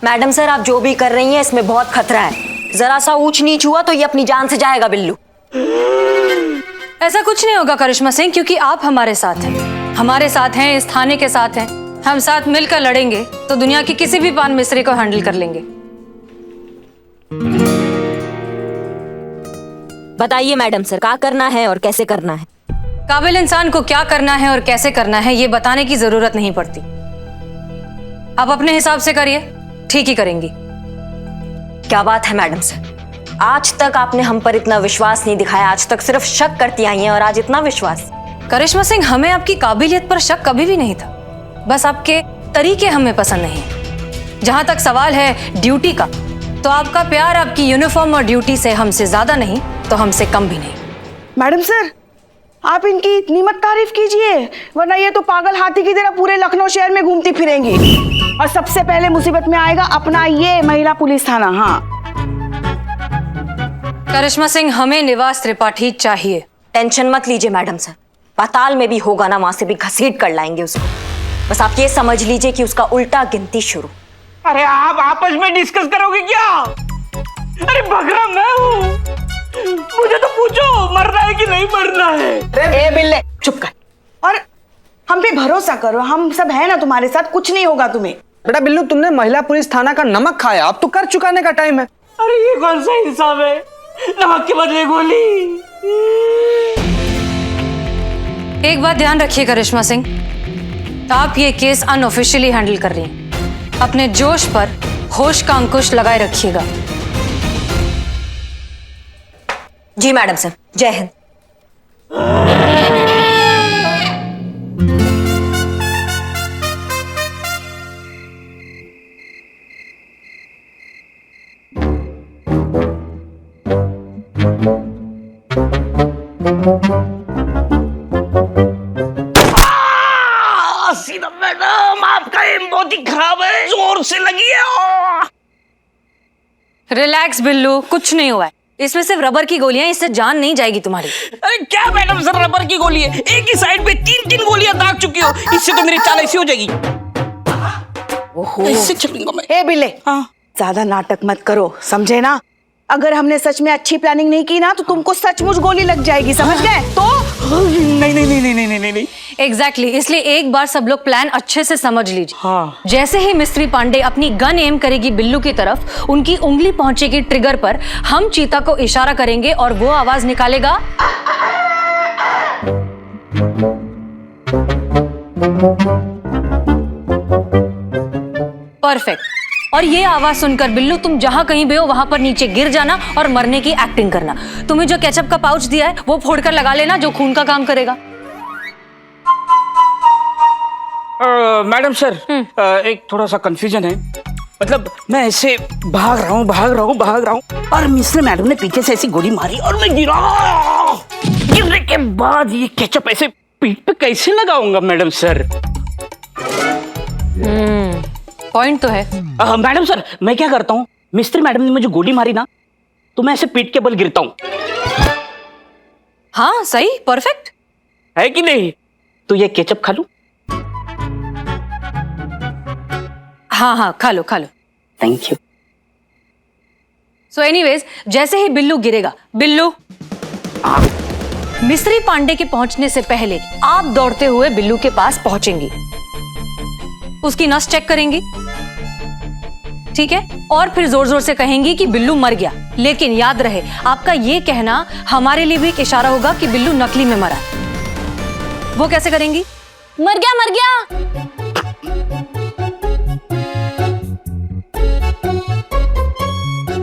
Madam sir, आप जो भी कर रही हैं इसमें बहुत खतरा है। जरा सा ऊंच नीच हुआ तो ये अपनी जान से जाएगा बिल्लू। ऐसा कुछ नहीं होगा करिश्मा सिंह, क्योंकि आप हमारे साथ हैं, हमारे साथ हैं, इस थाने के साथ हैं। हम साथ मिलकर लड़ेंगे तो दुनिया की किसी भी पान मिस्त्री को हैंडल कर लेंगे। बताइए मैडम सर, क्या करना है और कैसे करना है? काबिल इंसान को क्या करना है और कैसे करना है ये बताने की जरूरत नहीं पड़ती। आप अपने हिसाब से करिए, ठीक ही करेंगी। क्या बात है मैडम सर, आज तक आपने हम पर इतना विश्वास नहीं दिखाया। आज तक सिर्फ शक करती आई हैं और आज इतना विश्वास। करिश्मा सिंह, हमें आपकी काबिलियत पर शक कभी भी नहीं था, बस आपके तरीके हमें पसंद नहीं है। जहां तक सवाल है ड्यूटी का, तो आपका प्यार आपकी यूनिफॉर्म और ड्यूटी से हमसे ज्यादा नहीं तो हमसे कम भी नहीं। मैडम सर, आप इनकी इतनी मत तारीफ कीजिए, वरना ये तो पागल हाथी की तरह पूरे लखनऊ शहर में घूमती फिरेंगी और सबसे पहले मुसीबत में आएगा अपना ये महिला पुलिस थाना। हाँ करिश्मा सिंह, हमें निवास त्रिपाठी चाहिए। टेंशन मत लीजिए मैडम सर, पाताल में भी होगा ना, वहां से भी घसीट कर लाएंगे उसको। बस आप ये समझ लीजिए कि उसका उल्टा गिनती शुरू। अरे आप आपस में डिस्कस करोगे क्या? अरे बकरा मैं हूँ, मुझे तो पूछो मरना है कि नहीं मरना है। ए बिल्ले, चुप कर और हम पे भरोसा करो, हम सब है ना तुम्हारे साथ, कुछ नहीं होगा तुम्हें। बेटा बिल्लू, तुमने महिला पुलिस थाना का नमक खाया, अब तो कर चुकाने का टाइम है। अरे ये कौन सा इंसाफ है, नमक के बदले गोली। एक बात ध्यान रखिए करिश्मा सिंह, आप ये केस अनऑफिशियली हैंडल कर रही हैं। अपने जोश पर होश का अंकुश लगाए रखिएगा। जी मैडम सर, जय हिंद। सीधा मैडम, आपका एम बहुत ही खराब है, जोर से लगी है। रिलैक्स बिल्लू, कुछ नहीं हुआ है, इसमें सिर्फ रबर की गोलियां, इससे जान नहीं जाएगी तुम्हारी। अरे क्या मैडम सर, रबर की गोली है, एक ही साइड पे 3-3 गोलियां दाग चुकी हो, इससे तो मेरी चाल ऐसी हो जाएगी। ओहो, इससे चलूंगा मैं। ए बिल्ले, हाँ ज्यादा नाटक मत करो, समझे ना? अगर हमने सच में अच्छी प्लानिंग नहीं की ना तो तुमको सचमुच गोली लग जाएगी, समझ गए? तो नहीं नहीं नहीं नहीं नहीं नहीं। एग्जैक्टली, इसलिए एक बार सब लोग प्लान अच्छे से समझ लीजिए। हाँ। जैसे ही मिस्त्री पांडे अपनी गन एम करेगी बिल्लू की तरफ, उनकी उंगली पहुंचेगी ट्रिगर पर, हम चीता को इशारा करेंगे और वो आवाज निकालेगा। परफेक्ट। और ये आवाज सुनकर बिल्लू, तुम जहां कहीं भी हो वहां पर नीचे गिर जाना और मरने की एक्टिंग करना। तुम्हें जो केचप का पाउच दिया है वो फोड़कर लगा लेना, जो खून का काम करेगा। मैडम सर, एक थोड़ा सा कंफ्यूजन है। मतलब मैं ऐसे भाग रहा हूँ और मिस्टर मैडम ने पीछे से ऐसी गोली मारी और मैं गिरा। गिरने के बाद ये केचप ऐसे पीठ पे कैसे लगाऊंगा मैडम सर? पॉइंट तो है। मैडम सर, मैं क्या करता हूँ, मिस्टर मैडम ने मुझे गोली मारी ना तो मैं ऐसे पीठ के बल गिरता हूँ। हाँ सही, परफेक्ट है कि नहीं? तो ये केचप खा लूं? हाँ, खा लो। Thank you. सो एनीवेज, जैसे ही बिल्लू गिरेगा, बिल्लू, मिस्त्री पांडे के पहुंचने से पहले आप दौड़ते हुए बिल्लू के पास पहुंचेंगी, उसकी नस चेक करेंगी, ठीक है? और फिर जोर जोर से कहेंगी कि बिल्लू मर गया। लेकिन याद रहे, आपका ये कहना हमारे लिए भी एक इशारा होगा कि बिल्लू नकली में मरा। वो कैसे करेंगी? मर गया।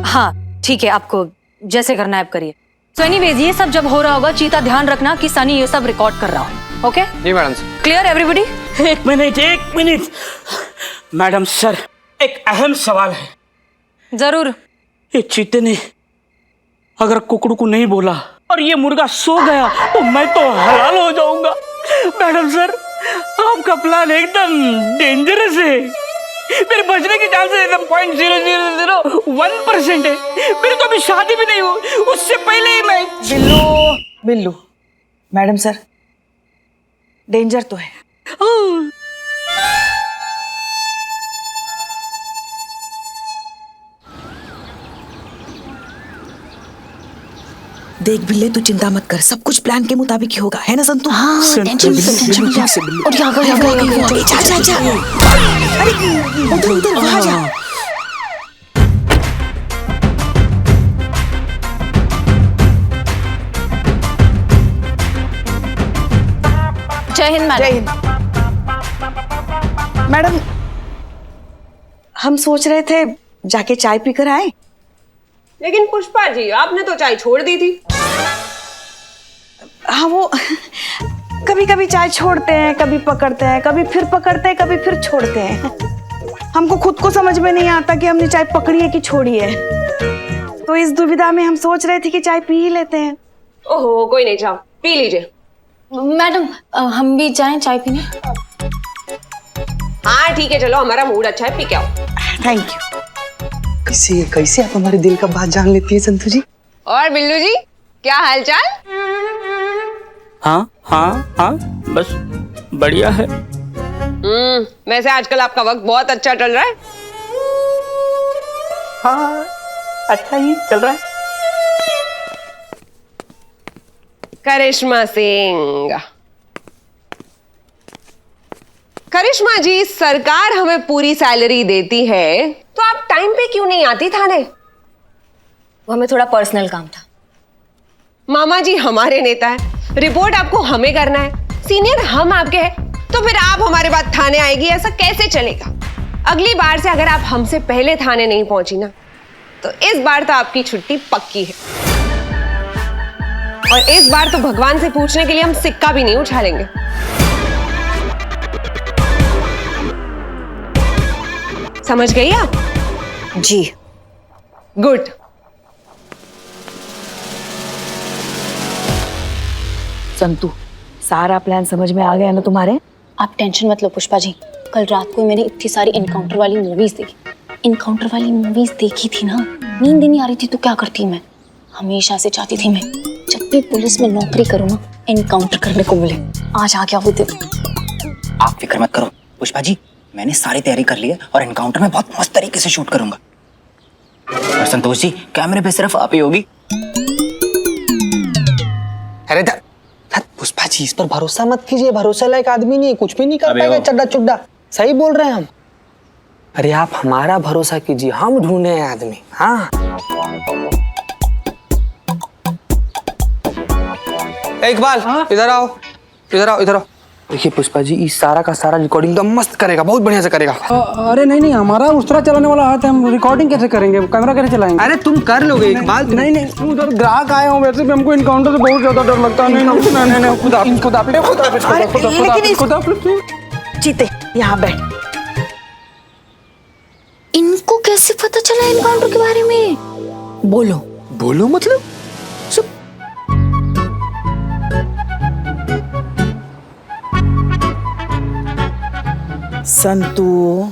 हाँ ठीक है, आपको जैसे करना है आप करिए। सो एनीवेज, ये सब जब हो रहा होगा, चीता ध्यान रखना कि सनी ये सब रिकॉर्ड कर रहा हो। ओके जी मैडम सर। Clear everybody? एक मिनट मैडम सर, एक अहम सवाल है। जरूर। ये चीते ने अगर कुकड़ू को नहीं बोला और ये मुर्गा सो गया तो मैं तो हलाल हो जाऊंगा। मैडम सर, आपका प्लान एकदम डेंजरस है। मेरे बचने की चांसेस एकदम 0.0001% है। मेरी तो अभी शादी भी नहीं हुई, उससे पहले ही मैं। बिल्लू, मैडम सर, डेंजर तो है। देख भी ले, तू चिंता मत कर, सब कुछ प्लान के मुताबिक ही होगा, है ना संतु? हाँ, टेंशन और जा अरे उधर उधर वहां जा। जय हिंद जय मैडम। हिंद। मैडम, हम सोच रहे थे जाके चाय पीकर आए। लेकिन पुष्पा जी, आपने तो चाय छोड़ दी थी। हाँ, वो कभी कभी चाय छोड़ते हैं, कभी पकड़ते हैं, कभी फिर पकड़ते हैं, कभी फिर छोड़ते हैं। हमको खुद को समझ में नहीं आता कि हमने चाय पकड़ी है कि छोड़ी है। तो इस दुविधा में हम सोच रहे थे कि चाय पी ही लेते हैं। ओहो, कोई नहीं, जाओ पी लीजिए। मैडम हम भी जाएं चाय पीने? हाँ ठीक है, चलो, हमारा मूड अच्छा है, पी के आओ। Thank you. कैसे कैसे आप हमारे दिल का बात जान लेती है संतु जी? और बिल्लू जी, क्या हालचाल? हाँ हाँ हाँ, बस बढ़िया है। वैसे आजकल आपका वक्त बहुत अच्छा चल रहा है। हाँ, अच्छा ही चल रहा है। करिश्मा सिंह। करिश्मा जी, सरकार हमें पूरी सैलरी देती है, तो आप टाइम पे क्यों नहीं आती थाने? वो हमें थोड़ा पर्सनल काम था। मामा जी हमारे नेता है, रिपोर्ट आपको हमें करना है, सीनियर हम आपके हैं, तो फिर आप हमारे बाद थाने आएगी, ऐसा कैसे चलेगा? अगली बार से अगर आप हमसे पहले थाने नहीं पहुंची ना, तो इस बार तो आपकी छुट्टी पक्की है। और इस बार तो भगवान से पूछने के लिए हम सिक्का भी नहीं उछालेंगे। समझ गई आप? जी। गुड। संतु, सारा प्लान समझ में आ गया ना तुम्हारे? आप टेंशन मत लो पुष्पा जी, कल रात को मैंने इतनी सारी इनकाउंटर वाली मूवीज देखी थी ना, नींद ही नहीं आ रही थी, तो क्या करती मैं? हमेशा से चाहती थी मैं जब भी पुलिस में नौकरी करूँ ना, एनकाउंटर करने को मिले। आज आ गया वो दिन। आप फिक्र मत करो पुष्पा जी, मैंने सारी तैयारी कर ली है और एनकाउंटर में बहुत मस्त तरीके से शूट करूंगा। और संतोष जी, कैमरे पे सिर्फ आप ही होगी। अरे पुष्पा जी, इस पर भरोसा मत कीजिए, भरोसा लायक आदमी नहीं है, कुछ भी नहीं कर पाएगा, चड्डा चुड्डा। सही बोल रहे हैं हम। अरे आप हमारा भरोसा कीजिए, हम ढूंढे हैं आदमी। हाँ, इकबाल, इधर आओ, इधर आओ, इधर आओ। देखिए पुष्पा जी, इस सारा का सारा रिकॉर्डिंग एकदम मस्त करेगा, बहुत बढ़िया से करेगा। अरे नहीं, हमारा उस तरह चलाने वाला हाथ है, हम रिकॉर्डिंग कैसे करेंगे, कैमरा कैसे चलाएंगे? अरे तुम कर लोगे इकबाल। नहीं, उधर ग्राहक आए हो, वैसे भी हमको इनकाउंटर से बहुत ज्यादा डर लगता है। नहीं, खुदा जीते, यहाँ बैठ। इनको कैसे पता चला एनकाउंटर के बारे में? बोलो मतलब संतु,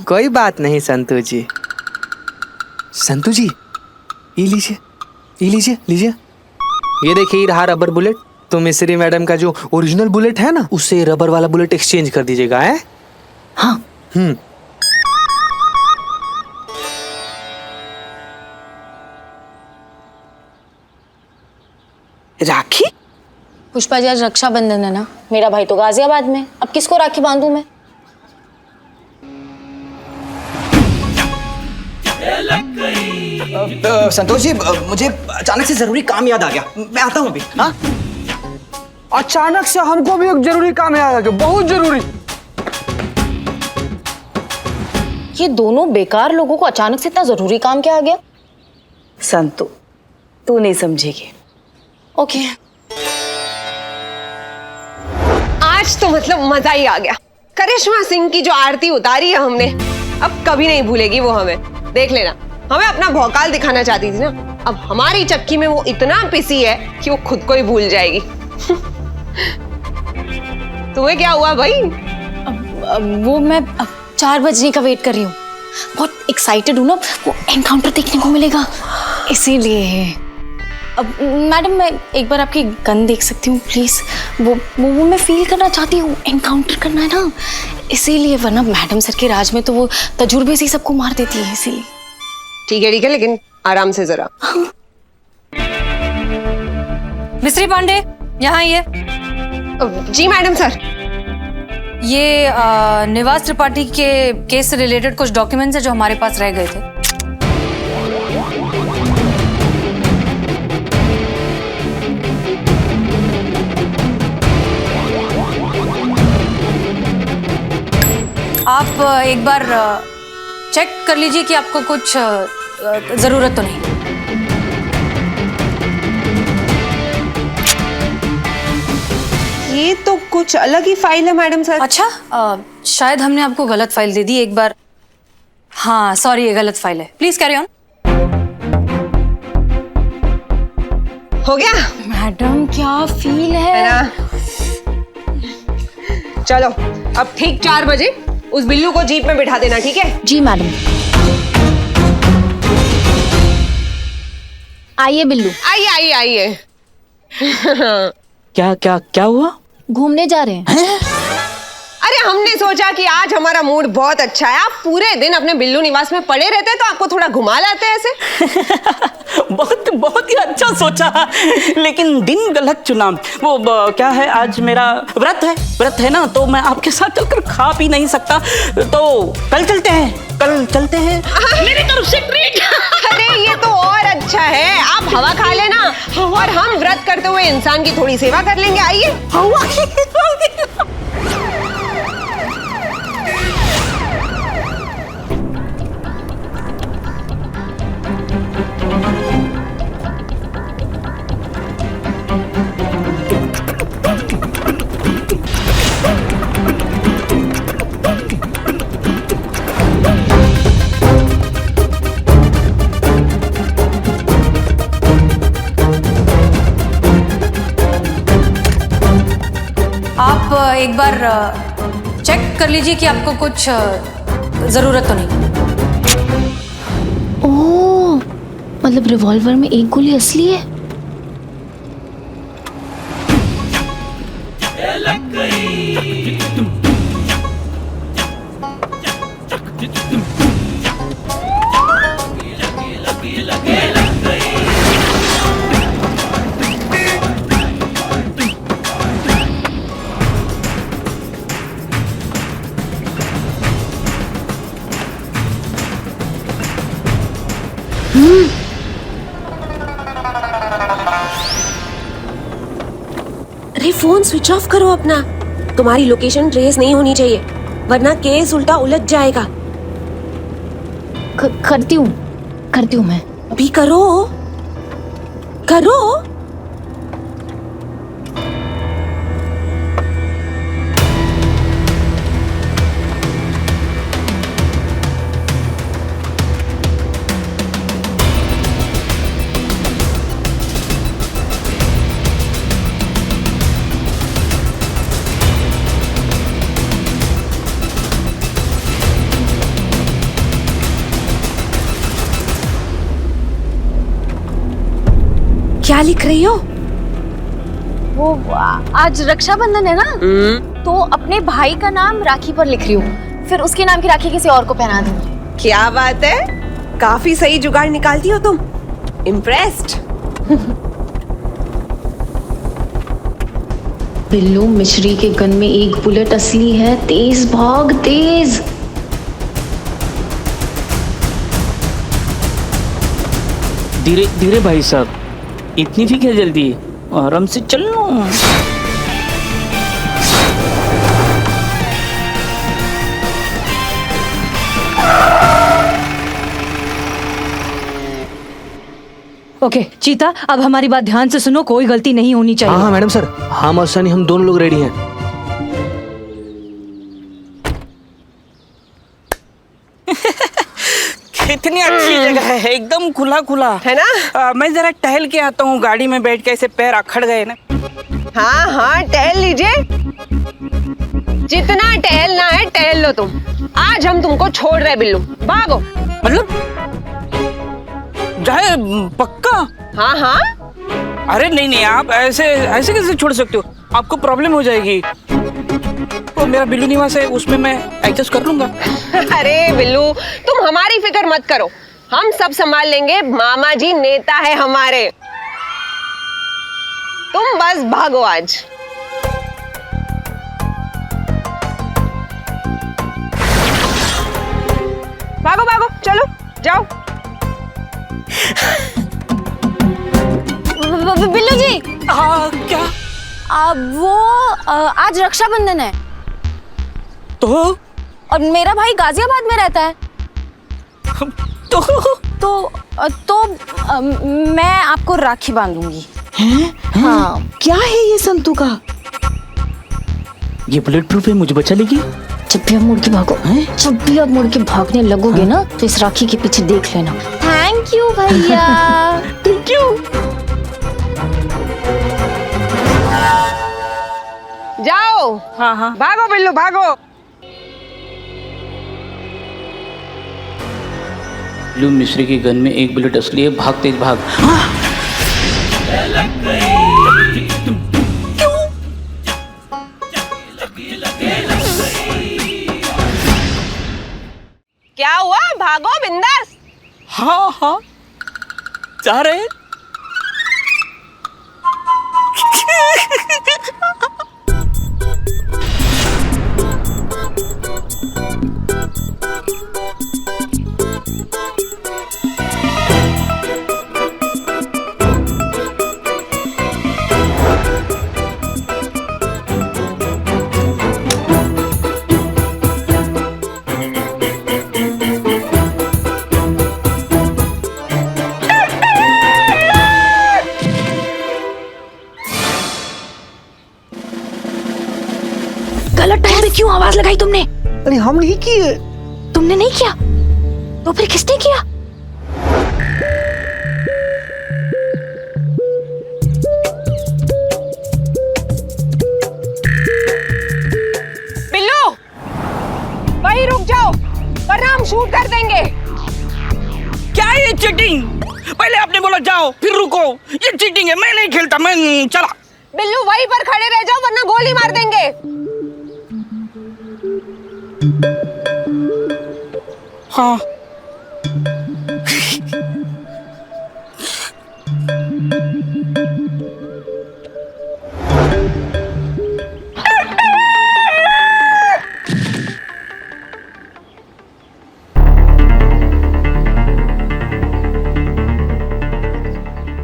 कोई बात नहीं संतु जी। संतु जी, ये लीजिए, लीजिए। ये देखिए, ये रहा रबर बुलेट। तो मिस्री मैडम का जो ओरिजिनल बुलेट है ना, उससे रबर वाला बुलेट एक्सचेंज कर दीजिएगा, है? हाँ। राखी? पुष्पा जी, आज रक्षाबंधन है ना, मेरा भाई तो गाजियाबाद में, अब किसको राखी बांधूं मैं? संतोष जी, मुझे अचानक से जरूरी काम याद आ गया, मैं आता हूँ अभी। हाँ, अचानक से हमको भी एक जरूरी काम याद आ गया, बहुत जरूरी। ये दोनों बेकार लोगों को अचानक से इतना जरूरी काम क्या आ गया? संतु, तू नहीं समझेगी। ओके। आज तो मतलब मजा ही आ गया। करिश्मा सिंह की जो आरती उतारी है हमने, अब कभी नहीं भूलेगी वो हमें। देख लेना, हमें अपना भौकाल दिखाना चाहती थी ना, अब हमारी चक्की में वो इतना पिसी है कि वो खुद को ही भूल जाएगी। तुम्हें क्या हुआ भाई? वो मैं 4 बजने का वेट कर रही हूँ, बहुत एक्साइटेड हूँ ना, वो एनकाउंटर देखने को मिलेगा, इसीलिए। अब मैडम, मैं एक बार आपकी गन देख सकती हूँ प्लीज? वो मैं फील करना चाहती हूँ, एनकाउंटर करना है ना, इसीलिए। वरना मैडम सर के राज में तो वो तजुर्बे से ही सबको मार देती है, इसीलिए। ठीक है, लेकिन आराम से जरा। मिस्त्री पांडे, यहाँ आइए। जी मैडम सर। ये निवास त्रिपाठी के केस से रिलेटेड कुछ डॉक्यूमेंट्स हैं जो हमारे पास रह गए थे। आप एक बार चेक कर लीजिए कि आपको कुछ जरूरत तो नहीं। ये तो कुछ अलग ही फाइल है मैडम सर। अच्छा, शायद हमने आपको गलत फाइल दे दी एक बार। हाँ सॉरी, ये गलत फाइल है। Please carry on. हो गया मैडम क्या फील है? ना? चलो अब ठीक 4 बजे उस बिल्लू को जीप में बिठा देना, ठीक है? जी मैडम। आइए बिल्लू। आइए आइए आइए। क्या क्या क्या हुआ? घूमने जा रहे हैं। अरे हमने सोचा कि आज हमारा मूड बहुत अच्छा है, आप पूरे दिन अपने बिल्लू निवास में पड़े रहते हैं तो आपको थोड़ा घुमा लाते हैं ऐसे। बहुत बहुत ही अच्छा सोचा, लेकिन दिन गलत चुना। वो क्या है, आज मेरा व्रत है ना, तो मैं आपके साथ चलकर खा पी नहीं सकता, तो कल चलते हैं। मेरी तरफ से ट्रीट। अरे ये तो और अच्छा है, आप हवा खा लेना और हम व्रत करते हुए इंसान की थोड़ी सेवा कर लेंगे। आइए। आप एक बार चेक कर लीजिए कि आपको कुछ जरूरत तो नहीं। ओह, मतलब रिवॉल्वर में एक गोली असली है। अरे फोन स्विच ऑफ करो अपना, तुम्हारी लोकेशन ट्रेस नहीं होनी चाहिए वरना केस उल्टा उलझ जाएगा। करती हूँ मैं। अभी करो। क्या लिख रही हो? वो आज रक्षाबंधन है ना, तो अपने भाई का नाम राखी पर लिख रही हूँ, फिर उसके नाम की राखी किसी और को पहना दूंगी। क्या बात है, काफी सही जुगाड़ निकालती हो तुम। इम्प्रेस्ड। बिल्लू मिश्री के गन में एक बुलेट असली है। तेज भाग, तेज। धीरे धीरे भाई साहब, इतनी भी क्या जल्दी, आराम से चल लो। ओके चीता, अब हमारी बात ध्यान से सुनो, कोई गलती नहीं होनी चाहिए। हाँ मैडम सर, हम और सनी हम दोनों लोग रेडी हैं। कितनी अच्छी जगह है, एकदम खुला है ना? मैं जरा टहल के आता हूँ, गाड़ी में बैठ के ऐसे पैर अखड़ गए ना। हाँ टहल लीजिए, जितना टहलना है टहल लो तुम। आज हम तुमको छोड़ रहे बिल्लू, भागो। मतलब जाए पक्का? हाँ। अरे नहीं, आप ऐसे कैसे छोड़ सकते हो, आपको प्रॉब्लम हो जाएगी। तो मेरा बिल्लू निवास है, उसमें मैं एडजस्ट कर लूंगा। अरे बिल्लू, तुम हमारी फिक्र मत करो, हम सब संभाल लेंगे। मामा जी नेता है हमारे। तुम बस भागो आज। भागो भागो, चलो जाओ। बिल्लू जी, हाँ क्या? वो आज रक्षाबंधन है तो और मेरा भाई गाजियाबाद में रहता है। तो मैं आपको राखी बांधूंगी। हैं? हाँ, क्या है ये संतू का? ये बुलेट प्रूफ है, मुझे बचा लेगी। जब भी आप मुड़ के भागो, जब भी आप मुड़ के भागने लगोगे ना, तो इस राखी के पीछे देख लेना। थैंक यू भैया। Thank you. जाओ। हाँ हाँ। भागो बिल्लू भागो। बिल्लू मिश्री की गन में एक बुलेट असली है, भाग तेज भाग। क्या हुआ? भागो बिंदास। हाँ हाँ जा रहे हैं। गलत टाइम पे क्यों आवाज लगाई तुमने? अरे हम नहीं किए। तुमने नहीं किया तो फिर किसने किया? बिल्लू वहीं रुक जाओ वरना हम शूट कर देंगे। क्या है ये चीटिंग? पहले आपने बोला जाओ फिर रुको, ये चीटिंग है। मैं नहीं खेलता, मैं चला। बिल्लू वहीं पर खड़े रह जाओ वरना गोली मार देंगे। हाँ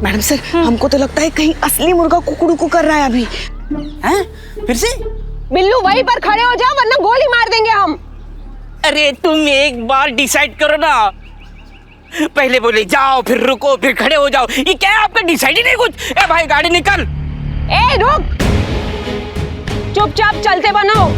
मैडम सर, हमको तो लगता है कहीं असली मुर्गा कुकड़ू कर रहा है अभी। हैं? फिर से? बिल्लू वहीं पर खड़े हो जाओ वरना गोली मार देंगे हम। अरे तुम एक बार डिसाइड करो ना। पहले बोले जाओ फिर रुको फिर खड़े हो जाओ, ये क्या है आपका? डिसाइड ही नहीं कुछ। ए भाई गाड़ी निकल। ए रुक, चुपचाप चलते बनो।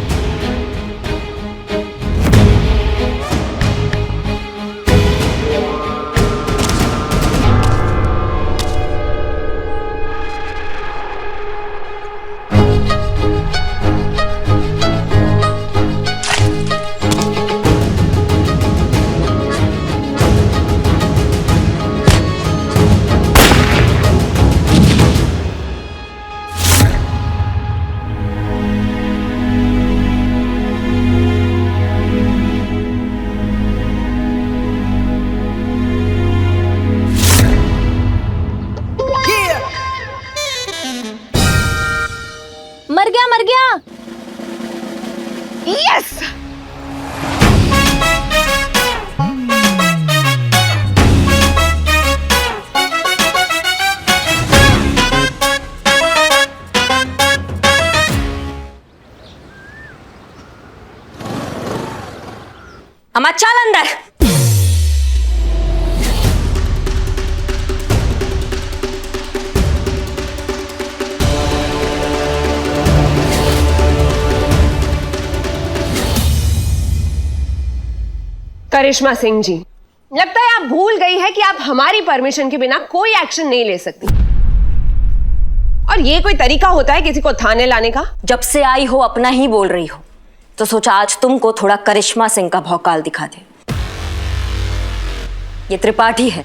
मर गया। यस। अम्मा चल अंदर। करिश्मा सिंह जी, लगता है आप भूल गई है कि आप हमारी परमिशन के बिना कोई एक्शन नहीं ले सकती। और ये कोई तरीका होता है किसी को थाने लाने का? जब से आई हो अपना ही बोल रही हो, तो सोचा आज तुमको थोड़ा करिश्मा सिंह का भौकाल दिखा दे। ये त्रिपाठी है,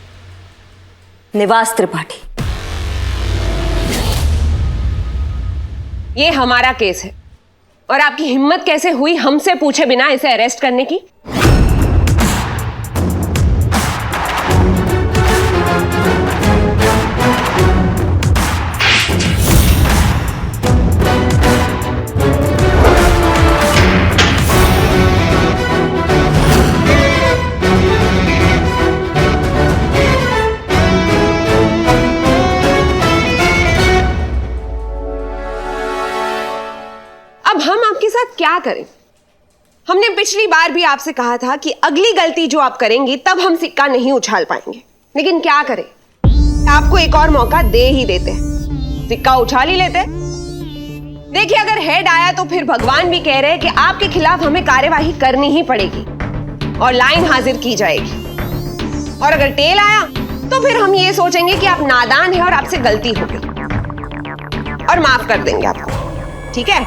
निवास त्रिपाठी। ये हमारा केस है और आपकी हिम्मत कैसे हुई हमसे पूछे बिना इसे अरेस्ट करने की? करें? हमने पिछली बार भी आपसे कहा था कि अगली गलती जो आप करेंगी तब हम सिक्का नहीं उछाल पाएंगे, लेकिन क्या करें, आपको एक और मौका दे ही देते, सिक्का उछाल ही लेते। देखिए, अगर हेड आया तो फिर भगवान भी कह रहे हैं कि आपके खिलाफ हमें कार्यवाही करनी ही पड़ेगी और लाइन हाजिर की जाएगी। और अगर टेल आया तो फिर हम ये सोचेंगे कि आप नादान हैं और आपसे गलती हो गई और माफ कर देंगे आपको, ठीक है?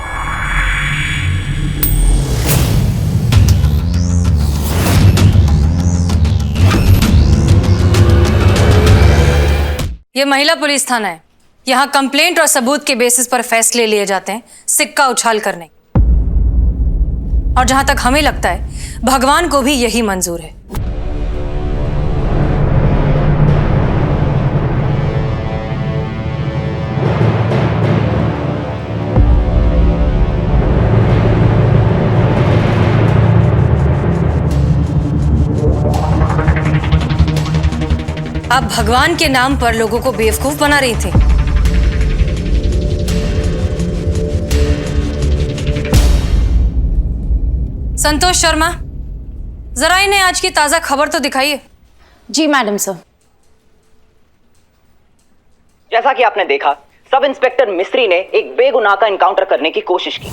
ये महिला पुलिस थाना है। यहाँ कंप्लेंट और सबूत के बेसिस पर फैसले लिए जाते हैं, सिक्का उछाल करने। और जहां तक हमें लगता है भगवान को भी यही मंजूर है। आप भगवान के नाम पर लोगों को बेवकूफ बना रही थी। संतोष शर्मा, जरा इन्हें आज की ताजा खबर तो दिखाइए। जी मैडम सर। जैसा कि आपने देखा, सब इंस्पेक्टर मिस्त्री ने एक बेगुनाह का एनकाउंटर करने की कोशिश की।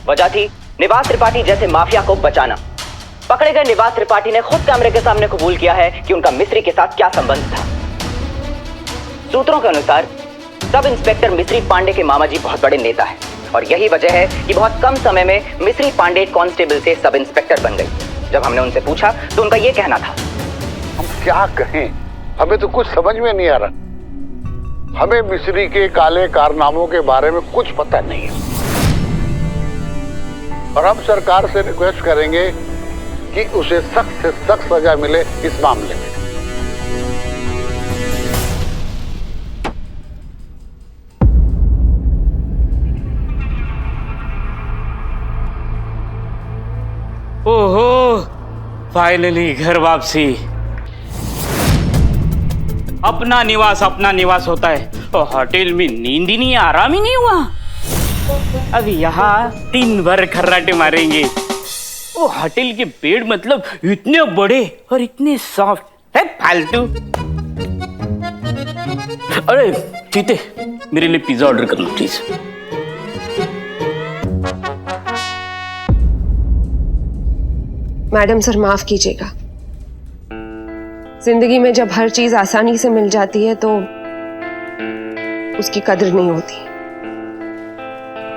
वजह थी निवास त्रिपाठी जैसे माफिया को बचाना। पकड़े गए निवास त्रिपाठी ने खुद कैमरे के सामने कबूल किया है कि उनका मिस्त्री के साथ क्या संबंध था। सूत्रों के अनुसार सब इंस्पेक्टर मिस्त्री पांडे के मामा जी बहुत बड़े नेता हैं और यही वजह है कि बहुत कम समय में मिस्त्री पांडे कांस्टेबल से सब इंस्पेक्टर बन गई। जब हमने उनसे पूछा तो उनका यह कहना था, हम क्या कहें, हमें तो कुछ समझ में नहीं आ रहा। हमें मिस्री के काले कारनामों के बारे में कुछ पता नहीं है और हम सरकार से रिक्वेस्ट करेंगे कि उसे सख्त से सख्त सजा मिले इस मामले में। ओहो, फाइनली घर वापसी। अपना निवास होता है और होटल में नींद ही नहीं, आराम ही नहीं हुआ। अब यहाँ दिन भर खर्राटे मारेंगे। वो होटल के बेड मतलब इतने बड़े और इतने सॉफ्ट है, फालतू। अरे चीते, मेरे लिए पिज्जा ऑर्डर कर लो प्लीज। मैडम सर, माफ कीजिएगा। जिंदगी में जब हर चीज आसानी से मिल जाती है तो उसकी कदर नहीं होती।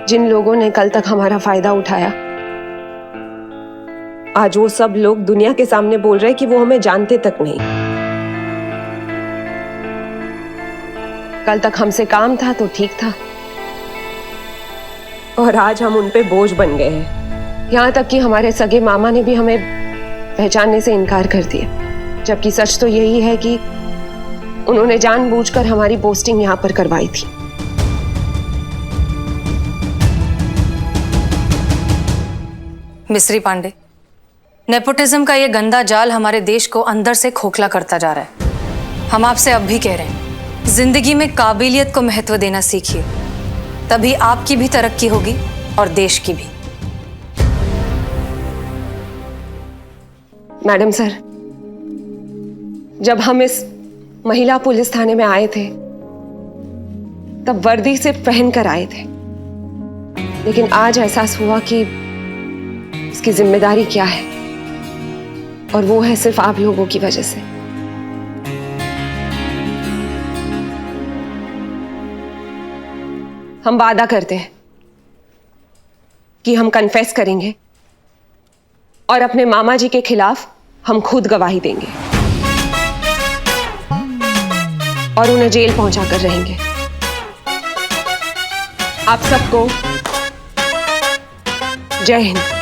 जिन लोगों ने कल तक हमारा फायदा उठाया, आज वो सब लोग दुनिया के सामने बोल रहे हैं कि वो हमें जानते तक नहीं। कल तक हमसे काम था तो ठीक था और आज हम उन पे बोझ बन गए हैं। यहाँ तक कि हमारे सगे मामा ने भी हमें पहचानने से इनकार कर दिया, जबकि सच तो यही है कि उन्होंने जानबूझकर हमारी पोस्टिंग यहाँ पर करवाई थी। मिस्री पांडे, नेपोटिज्म का ये गंदा जाल हमारे देश को अंदर से खोखला करता जा रहा है। हम आपसे अब भी कह रहे हैं, जिंदगी में काबिलियत को महत्व देना सीखिए, तभी आपकी भी तरक्की होगी और देश की भी। मैडम सर, जब हम इस महिला पुलिस थाने में आए थे तब वर्दी से पहन कर आए थे, लेकिन आज एहसास हुआ कि इसकी जिम्मेदारी क्या है, और वो है सिर्फ आप लोगों की वजह से। हम वादा करते हैं कि हम कन्फेस करेंगे और अपने मामा जी के खिलाफ हम खुद गवाही देंगे और उन्हें जेल पहुंचा कर रहेंगे। आप सबको जय हिंद।